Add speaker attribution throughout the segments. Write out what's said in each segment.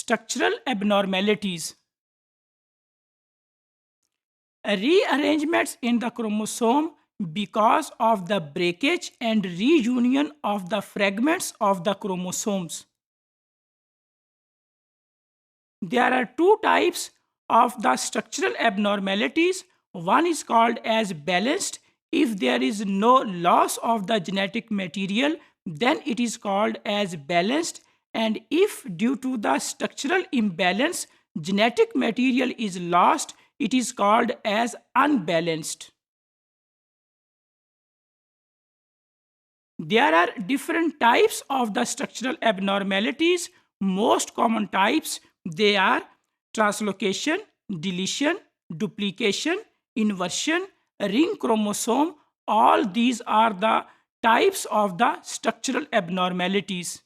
Speaker 1: Structural abnormalities. Rearrangements in the chromosome because of the breakage and reunion of the fragments of the chromosomes. There are two types of the structural abnormalities. One is called as balanced. If there is no loss of the genetic material, then it is called as balanced. And if due to the structural imbalance, genetic material is lost, it is called as unbalanced. There are different types of the structural abnormalities. Most common types, they are translocation, deletion, duplication, inversion, ring chromosome. All these are the types of the structural abnormalities.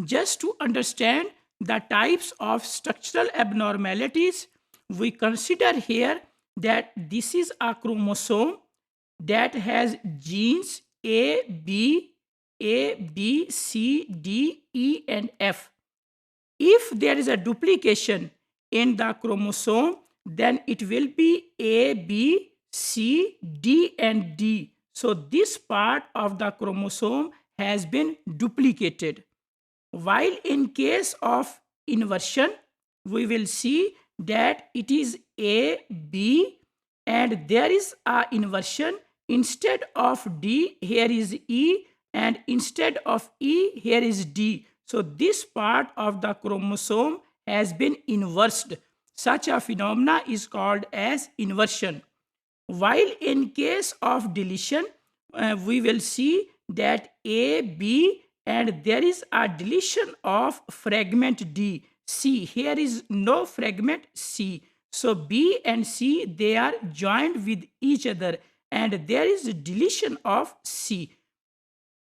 Speaker 1: Just to understand the types of structural abnormalities, we consider here that this is a chromosome that has genes A, B, C, D, E, and F. If there is a duplication in the chromosome, then it will be A, B, C, D, and D. So this part of the chromosome has been duplicated. While in case of inversion, we will see that it is A, B, and there is a inversion. Instead of D, here is E, and instead of E, here is D. So this part of the chromosome has been inversed. Such a phenomena is called as inversion. While in case of deletion, we will see that A, B, and there is a deletion of fragment D. C, here is no fragment C. So B and C, they are joined with each other, and there is deletion of C.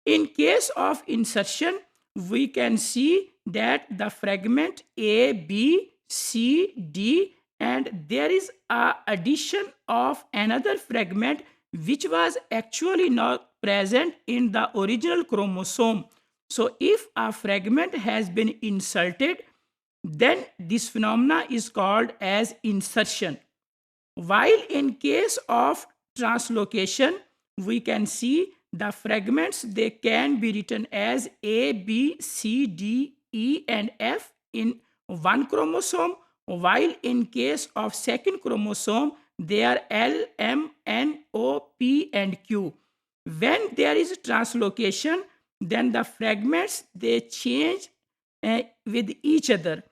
Speaker 1: In case of insertion, we can see that the fragment A, B, C, D, and there is a addition of another fragment which was actually not present in the original chromosome. So if a fragment has been inserted, then this phenomena is called as insertion. While in case of translocation, we can see the fragments, they can be written as A, B, C, D, E, and F in one chromosome, while in case of second chromosome, they are L, M, N, O, P, and Q. When there is translocation, then the fragments, they change with each other.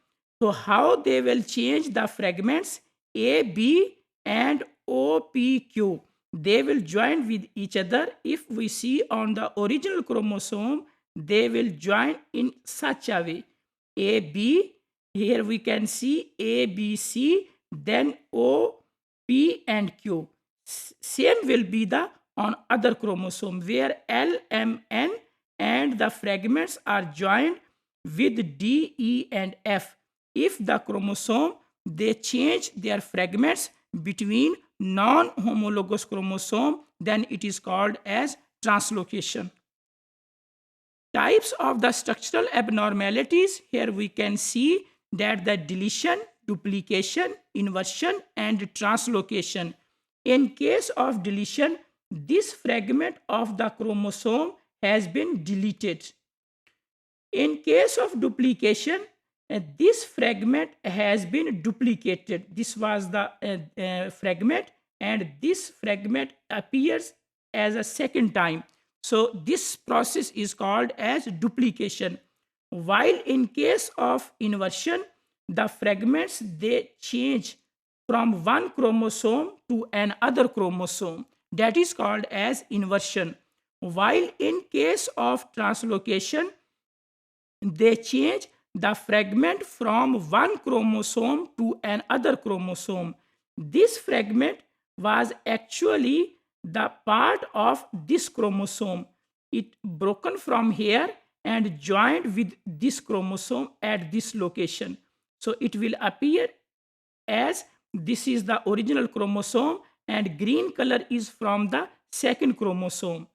Speaker 1: So how they will change the fragments A, B, and O, P, Q? They will join with each other. If we see on the original chromosome, they will join in such a way. A, B, here we can see A, B, C, then O, P, and Q. Same will be the on other chromosome where L, M, N, and the fragments are joined with D, E, and F. If the chromosome, they change their fragments between non-homologous chromosome, then it is called as translocation. Types of the structural abnormalities, here we can see that the deletion, duplication, inversion, and translocation. In case of deletion, this fragment of the chromosome has been deleted. In case of duplication, this fragment has been duplicated. This was the fragment, and this fragment appears as a second time. So this process is called as duplication. While in case of inversion, the fragments, they change from one chromosome to another chromosome. That is called as inversion. While in case of translocation, they change the fragment from one chromosome to another chromosome. This fragment was actually the part of this chromosome. It broken from here and joined with this chromosome at this location. So it will appear as this is the original chromosome and green color is from the second chromosome.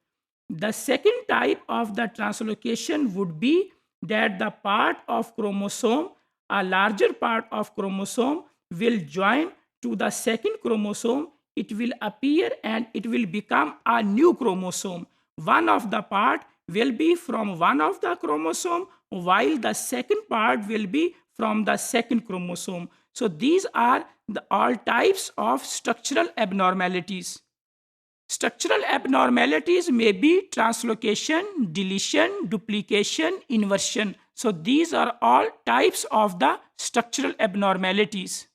Speaker 1: The second type of the translocation would be that the part of chromosome, a larger part of chromosome, will join to the second chromosome. It will appear and it will become a new chromosome. One of the part will be from one of the chromosome, while the second part will be from the second chromosome. So these are all types of structural abnormalities. Structural abnormalities may be translocation, deletion, duplication, inversion. So these are all types of the structural abnormalities.